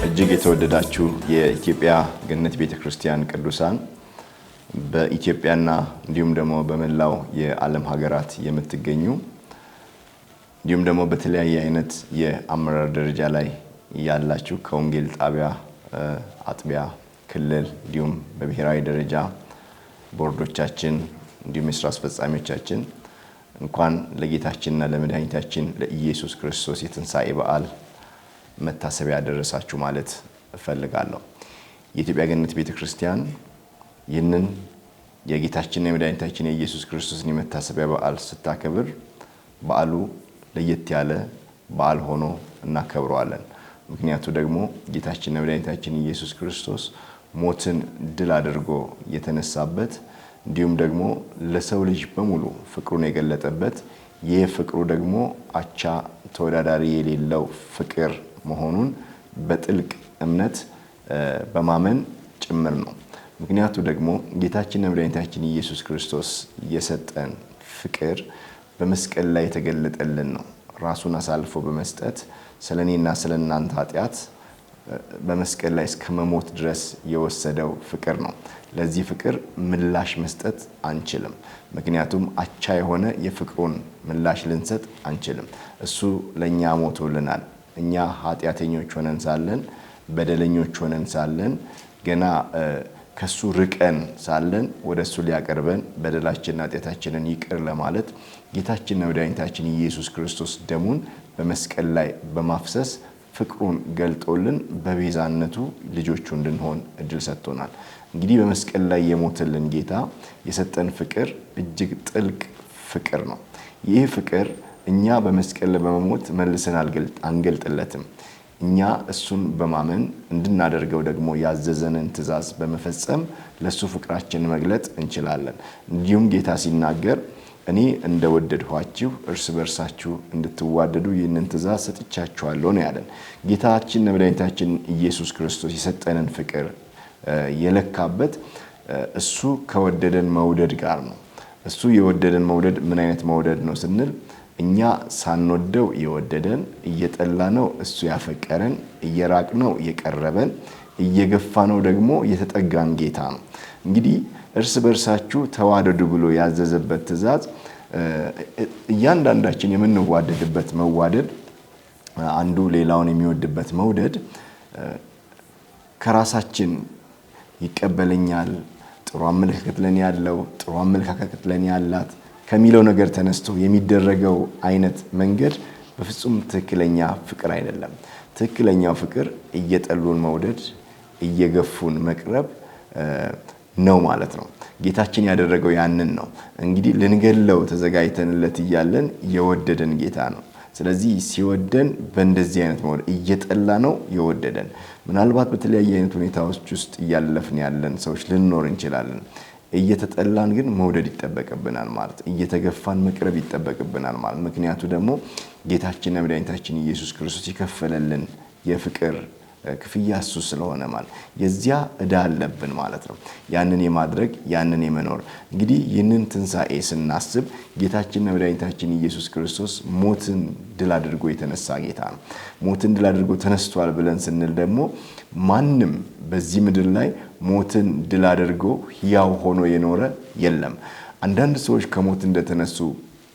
እጅግ የተወደዳችሁ የኢትዮጵያ ገነት ቤተክርስቲያን ቅዱሳን በኢትዮጵያና እንዲሁም ደግሞ በመላው የዓለም ሀገራት የምትገኙ እንዲሁም ደግሞ በተለያየ አይነት የአመራር ደረጃ ላይ ያላችሁ ከወንጌል ጣቢያ አጥቢያ ክልል እንዲሁም በብሔራዊ ደረጃ ቦርዶቻችን እንዲሁም የሥራ አስፈጻሚዎቻችን እንኳን ለጌታችንና ለመድኃኒታችን ለኢየሱስ ክርስቶስ የትንሣኤ በዓል መታሰቢያ ያደረሳችሁ ማለት እፈልጋለሁ። የኢትዮጵያ ገነት ቤተክርስቲያን ይህንን የጌታችንና የመድኃኒታችን የኢየሱስ ክርስቶስን የመታሰቢያ በዓል ስታከብር በዓሉ ለየት ያለ በዓል ሆኖ እናከብረዋለን። ምክንያቱ ደግሞ ጌታችንና መድኃኒታችን ኢየሱስ ክርስቶስ ሞትን ድል አድርጎ የተነሳበት እንዲሁም ደግሞ ለሰው ልጅ በሙሉ ፍቅሩን የገለጠበት ይህ ፍቅሩ ደግሞ አቻ ተወዳዳሪ የሌለው ፍቅር መሆኑን በጥልቅ እምነት በማመን ጭምር ነው። ምክንያቱ ደግሞ ጌታችንና መድኃኒታችን ኢየሱስ ክርስቶስ የሰጠን ፍቅር በመስቀል ላይ የተገለጠልን ነው። ራሱን አሳልፎ በመስጠት ስለኔና ስለናንተ ኃጢአት በመስቀል ላይ እስከ መሞት ድረስ የወሰደው ፍቅር ነው። ለዚህ ፍቅር ምላሽ መስጠት አንችልም። ምክንያቱም አቻ የሆነ የፍቅሩን ምላሽ ልንሰጥ አንችልም። እሱ ለኛ ሞቶልናል። እኛ ኃጢአተኞች ሆነን ሳለን በደለኞች ሆነን ሳለን ገና ከሱ ርቀን ሳለን ወደሱ ሊያቀርበን በደላችንና ኃጢአታችንን ይቅር ለማለት ጌታችንና መድኃኒታችን ኢየሱስ ክርስቶስ ደሙን በመስቀል ላይ በማፍሰስ ፍቅሩን ገልጦልን በቤዛነቱ ልጆቹ እንድንሆን እድል ሰጥቶናል። እንግዲህ በመስቀል ላይ የሞተልን ጌታ የሰጠን ፍቅር እጅግ ጥልቅ ፍቅር ነው። ይህ ፍቅር እኛ በመስቀል ላይ በመሞት መልሰን አንገልጥለትም። እኛ እሱን በማመን እንድናደርገው ደግሞ ያዘዘንን ትእዛዝ በመፈጸም ለሱ ፍቅራችንን መግለጥ እንችላለን። እንዲሁም ጌታ ሲናገር እኔ እንደወደድኋችሁ እርስ በርሳችሁ እንድትዋደዱ ይህንን ትእዛዝ ሰጥቻችኋለሁ ነው ያለን። ጌታችን መድኃኒታችን ኢየሱስ ክርስቶስ የሰጠንን ፍቅር የለካበት እሱ ከወደደን መውደድ ጋር ነው። እሱ የወደደን መውደድ ምን አይነት መውደድ ነው ስንል እኛ ሳንወደው የወደደን፣ እየጠላነው እሱ ያፈቀረን፣ እየራቅነው የቀረበን፣ እየገፋነው ደግሞ የተጠጋን ጌታ ነው። እንግዲህ እርስ በርሳችሁ ተዋደዱ ብሎ ያዘዘበት ትእዛዝ እያንዳንዳችን የምንዋደድበት መዋደድ አንዱ ሌላውን የሚወድበት መውደድ ከራሳችን ይቀበለኛል፣ ጥሩ አመለካከት ለኔ ያለው፣ ጥሩ አመለካከት ለኔ ያላት ከሚለው ነገር ተነስቶ የሚደረገው አይነት መንገድ በፍጹም ትክክለኛ ፍቅር አይደለም። ትክክለኛው ፍቅር እየጠሉን መውደድ፣ እየገፉን መቅረብ ነው ማለት ነው። ጌታችን ያደረገው ያንን ነው። እንግዲህ ልንገለው ተዘጋጅተንለት እያለን የወደደን ጌታ ነው። ስለዚህ ሲወደን በእንደዚህ አይነት መውደድ እየጠላ ነው የወደደን። ምናልባት በተለያየ አይነት ሁኔታዎች ውስጥ እያለፍን ያለን ሰዎች ልንኖር እንችላለን። እየተጠላን ግን መውደድ ይጠበቅብናል ማለት፣ እየተገፋን መቅረብ ይጠበቅብናል ማለት። ምክንያቱ ደግሞ ጌታችንና መድኃኒታችን ኢየሱስ ክርስቶስ የከፈለልን የፍቅር ክፍያ እሱ ስለሆነ ማለት የዚያ ዕዳ አለብን ማለት ነው። ያንን የማድረግ ያንን የመኖር እንግዲህ ይህንን ትንሣኤ ስናስብ ጌታችንና መድኃኒታችን ኢየሱስ ክርስቶስ ሞትን ድል አድርጎ የተነሳ ጌታ ነው። ሞትን ድል አድርጎ ተነስቷል ብለን ስንል ደግሞ ማንም በዚህ ምድር ላይ ሞትን ድል አድርጎ ሕያው ሆኖ የኖረ የለም። አንዳንድ ሰዎች ከሞት እንደተነሱ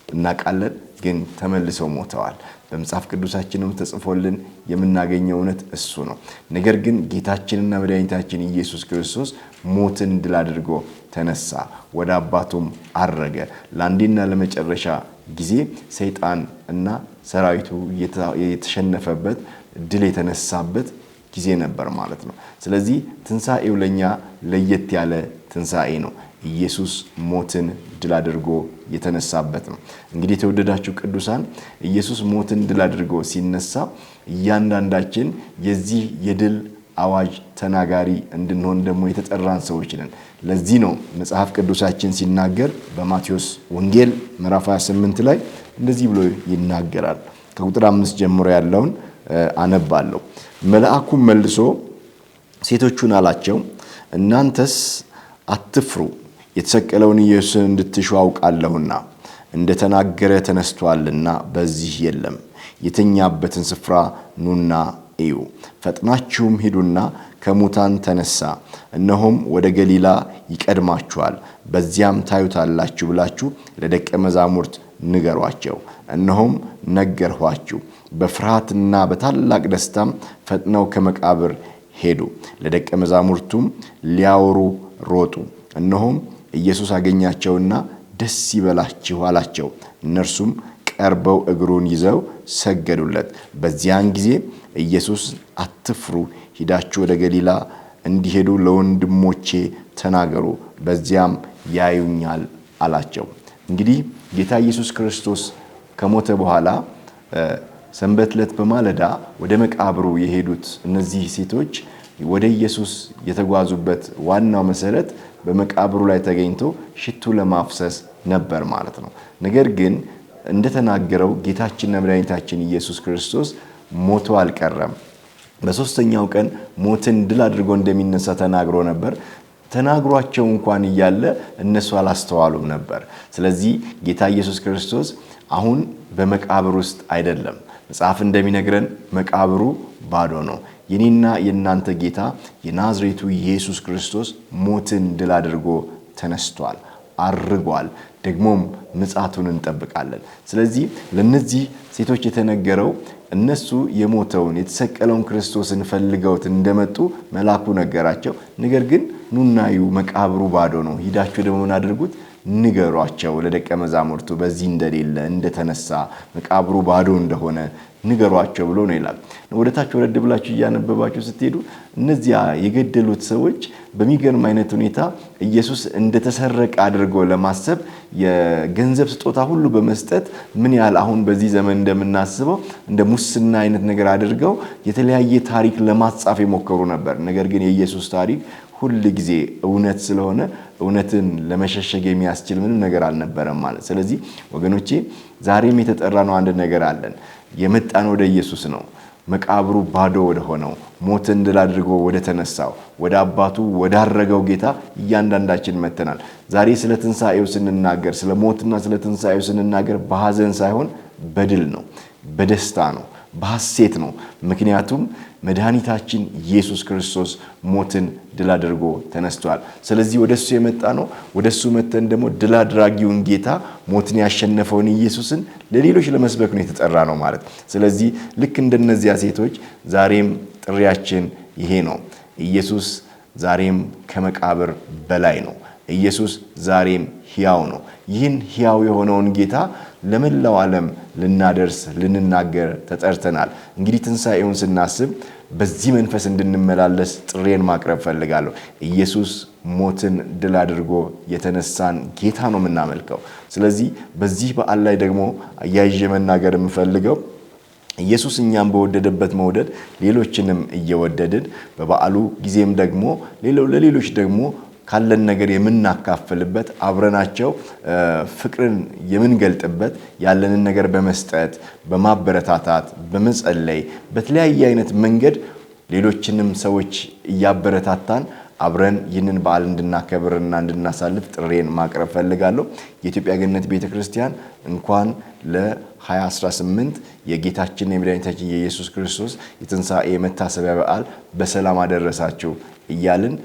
እናውቃለን፣ ግን ተመልሰው ሞተዋል። በመጽሐፍ ቅዱሳችንም ተጽፎልን የምናገኘው እውነት እሱ ነው። ነገር ግን ጌታችንና መድኃኒታችን ኢየሱስ ክርስቶስ ሞትን ድል አድርጎ ተነሳ፣ ወደ አባቱም አረገ። ለአንዴና ለመጨረሻ ጊዜ ሰይጣን እና ሰራዊቱ የተሸነፈበት ድል የተነሳበት ጊዜ ነበር ማለት ነው። ስለዚህ ትንሣኤው ለኛ ለየት ያለ ትንሣኤ ነው። ኢየሱስ ሞትን ድል አድርጎ የተነሳበት ነው። እንግዲህ የተወደዳችሁ ቅዱሳን ኢየሱስ ሞትን ድል አድርጎ ሲነሳ እያንዳንዳችን የዚህ የድል አዋጅ ተናጋሪ እንድንሆን ደግሞ የተጠራን ሰዎች ነን። ለዚህ ነው መጽሐፍ ቅዱሳችን ሲናገር በማቴዎስ ወንጌል ምዕራፍ 28 ላይ እንደዚህ ብሎ ይናገራል። ከቁጥር 5 ጀምሮ ያለውን አነባለሁ። መልአኩም መልሶ ሴቶቹን አላቸው እናንተስ አትፍሩ የተሰቀለውን ኢየሱስን እንድትሹ አውቃለሁና እንደተናገረ ተነስቷልና በዚህ የለም የተኛበትን ስፍራ ኑና እዩ ፈጥናችሁም ሂዱና ከሙታን ተነሳ እነሆም ወደ ገሊላ ይቀድማችኋል በዚያም ታዩታላችሁ ብላችሁ ለደቀ መዛሙርት ንገሯቸው እነሆም ነገርኋችሁ በፍርሃትና በታላቅ ደስታም ፈጥነው ከመቃብር ሄዱ ለደቀ መዛሙርቱም ሊያወሩ ሮጡ እነሆም ኢየሱስ አገኛቸውና ደስ ይበላችሁ አላቸው እነርሱም ቀርበው እግሩን ይዘው ሰገዱለት በዚያን ጊዜ ኢየሱስ አትፍሩ ሂዳችሁ ወደ ገሊላ እንዲሄዱ ለወንድሞቼ ተናገሩ በዚያም ያዩኛል አላቸው እንግዲህ ጌታ ኢየሱስ ክርስቶስ ከሞተ በኋላ ሰንበት ዕለት በማለዳ ወደ መቃብሩ የሄዱት እነዚህ ሴቶች ወደ ኢየሱስ የተጓዙበት ዋናው መሰረት በመቃብሩ ላይ ተገኝቶ ሽቱ ለማፍሰስ ነበር ማለት ነው ነገር ግን እንደተናገረው ጌታችንና መድኃኒታችን ኢየሱስ ክርስቶስ ሞቶ አልቀረም በሶስተኛው ቀን ሞትን ድል አድርጎ እንደሚነሳ ተናግሮ ነበር ተናግሯቸው እንኳን ይያለ እነሱ አላስተዋሉም ነበር ስለዚህ ጌታ ኢየሱስ ክርስቶስ አሁን በመቃብር ውስጥ አይደለም መጽሐፍ እንደሚነግረን መቃብሩ ባዶ ነው የኔና የናንተ ጌታ የናዝሬቱ ኢየሱስ ክርስቶስ ሞትን ድል አድርጎ ተነስቷል አርጓል ደግሞም ምጽአቱን እንጠብቃለን ስለዚህ ለነዚህ ሴቶች የተነገረው እነሱ የሞተውን የተሰቀለውን ክርስቶስን ፈልገውት እንደመጡ መልአኩ ነገራቸው ነገር ግን ኑናዩ መቃብሩ ባዶ ነው ሂዳችሁ ደግሞ ምን አድርጉት ንገሯቸው ለደቀ መዛሙርቱ በዚህ እንደሌለ እንደተነሳ መቃብሩ ባዶ እንደሆነ ንገሯቸው ብሎ ነው ይላል ወደታች ወረድ ብላችሁ ያነበባችሁ ስትሄዱ እነዚያ የገደሉት ሰዎች በሚገርም አይነት ሁኔታ ኢየሱስ እንደተሰረቀ አድርገው ለማሰብ የገንዘብ ስጦታ ሁሉ በመስጠት ምን ያህል አሁን በዚህ ዘመን እንደምናስበው እንደ ሙስና አይነት ነገር አድርገው የተለያየ ታሪክ ለማጻፍ የሞከሩ ነበር ነገር ግን የኢየሱስ ታሪክ ሁሉ ጊዜ እውነት ስለሆነ እውነትን ለመሸሸግ የሚያስችል ምንም ነገር አልነበረም ማለት ስለዚህ ወገኖቼ ዛሬም የተጠራ ነው አንድ ነገር አለን የመጣን ወደ ኢየሱስ ነው መቃብሩ ባዶ ወደ ሆነው ሞትን ድል አድርጎ ወደ ተነሳው ወደ አባቱ ወደ አረገው ጌታ እያንዳንዳችን መተናል ዛሬ ስለ ትንሳኤው ስንናገር ስለ ሞትና ስለ ትንሳኤው ስንናገር በሐዘን ሳይሆን በድል ነው በደስታ ነው በሐሴት ነው ምክንያቱም መድኃኒታችን ኢየሱስ ክርስቶስ ሞትን ድል አድርጎ ተነስቷል ስለዚህ ወደሱ የመጣ ነው ወደሱ መተን ደግሞ ድል አድራጊውን ጌታ ሞትን ያሸነፈውን ኢየሱስን ለሌሎች ለመስበክ ነው የተጠራ ነው ማለት ስለዚህ ልክ እንደነዚያ ሴቶች ዛሬም ጥሪያችን ይሄ ነው ኢየሱስ ዛሬም ከመቃብር በላይ ነው ኢየሱስ ዛሬም ሕያው ነው ይህን ሕያው የሆነውን ጌታ ለመላው ዓለም ልናደርስ ልንናገር ተጠርተናል እንግዲህ ትንሳኤውን ስናስብ በዚህ መንፈስ እንድንመላለስ ጥሬን ማቅረብ ፈልጋለሁ ኢየሱስ ሞትን ድል አድርጎ የተነሳን ጌታ ነው የምናመልከው ስለዚህ በዚህ በዓል ላይ ደግሞ አያይዤ መናገር የምፈልገው ኢየሱስ እኛን በወደደበት መውደድ ሌሎችንም እየወደድን በበዓሉ ጊዜም ደግሞ ለሌሎች ደግሞ ካለን ነገር የምናካፍልበት አብረናቸው ፍቅርን የምንገልጥበት ያለንን ነገር በመስጠት በማበረታታት በመጸለይ በተለያየ አይነት መንገድ ሌሎችንም ሰዎች እያበረታታን አብረን ይህንን በዓል እንድናከብርና እንድናሳልፍ ጥሬን ማቅረብ ፈልጋለሁ የኢትዮጵያ ገነት ቤተክርስቲያን እንኳን ለ2018 የጌታችን የመድኃኒታችን የኢየሱስ ክርስቶስ የትንሣኤ መታሰቢያ በዓል በሰላም አደረሳችሁ እያልን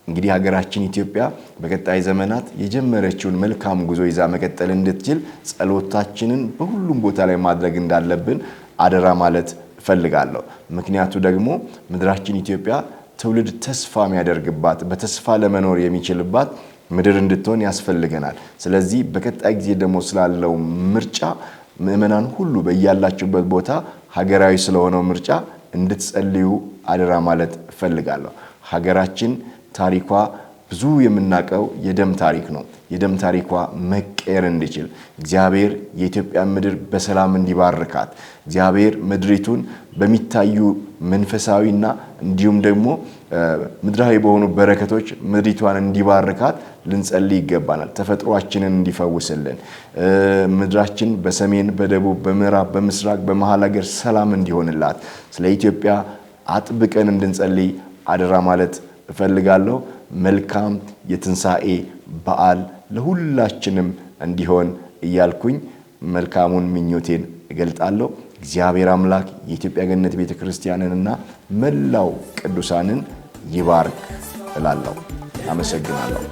እንግዲህ ሀገራችን ኢትዮጵያ በቀጣይ ዘመናት የጀመረችውን መልካም ጉዞ ይዛ መቀጠል እንድትችል ጸሎታችንን በሁሉም ቦታ ላይ ማድረግ እንዳለብን አደራ ማለት ፈልጋለሁ ምክንያቱ ደግሞ ምድራችን ኢትዮጵያ ትውልድ ተስፋ የሚያደርግባት በተስፋ ለመኖር የሚችልባት ምድር እንድትሆን ያስፈልገናል ስለዚህ በቀጣይ ጊዜ ደግሞ ስላለው ምርጫ ምእመናን ሁሉ በእያላችሁበት ቦታ ሀገራዊ ስለሆነው ምርጫ እንድትጸልዩ አደራ ማለት ፈልጋለሁ ሀገራችን ታሪኳ ብዙ የምናቀው የደም ታሪክ ነው የደም ታሪኳ መቀየር እንዲችል እግዚአብሔር የኢትዮጵያ ምድር በሰላም እንዲባርካት እግዚአብሔር ምድሪቱን በሚታዩ መንፈሳዊና እንዲሁም ደግሞ ምድራዊ በሆኑ በረከቶች ምድሪቷን እንዲባርካት ልንጸልይ ይገባናል ተፈጥሯችንን እንዲፈውስልን ምድራችን በሰሜን በደቡብ በምዕራብ በምስራቅ በመሃል ሀገር ሰላም እንዲሆንላት ስለ ኢትዮጵያ አጥብቀን እንድንጸልይ አደራ ማለት እፈልጋለሁ። መልካም የትንሣኤ በዓል ለሁላችንም እንዲሆን እያልኩኝ መልካሙን ምኞቴን እገልጣለሁ። እግዚአብሔር አምላክ የኢትዮጵያ ገነት ቤተክርስቲያንንና መላው ቅዱሳንን ይባርክ እላለሁ። አመሰግናለሁ።